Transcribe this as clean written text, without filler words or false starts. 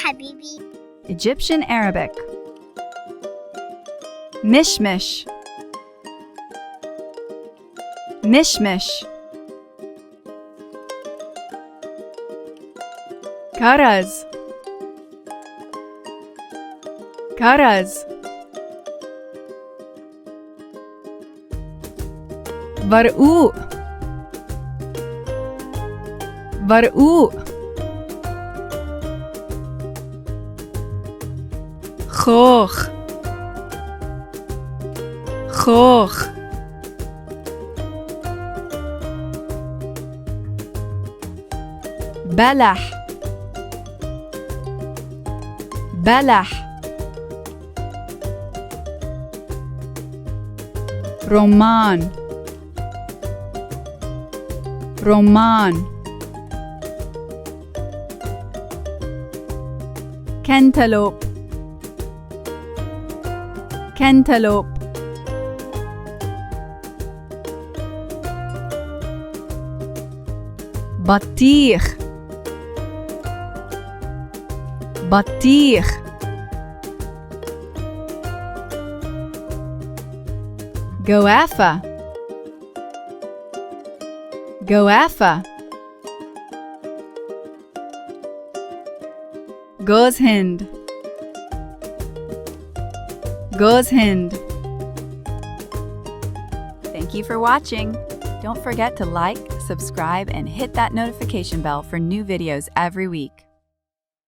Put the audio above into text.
حبيبي. Egyptian Arabic. مشمش مشمش. كرز كرز. برقوق برقوق. خوخ خوخ. بلح بلح. رمان رمان. كنتالوب كنتالوب. بطيخ بطيخ. جوافة جوافة. جوز هند جوز هند. Thank you for watching. Don't forget to like, subscribe, and hit that notification bell for new videos every week.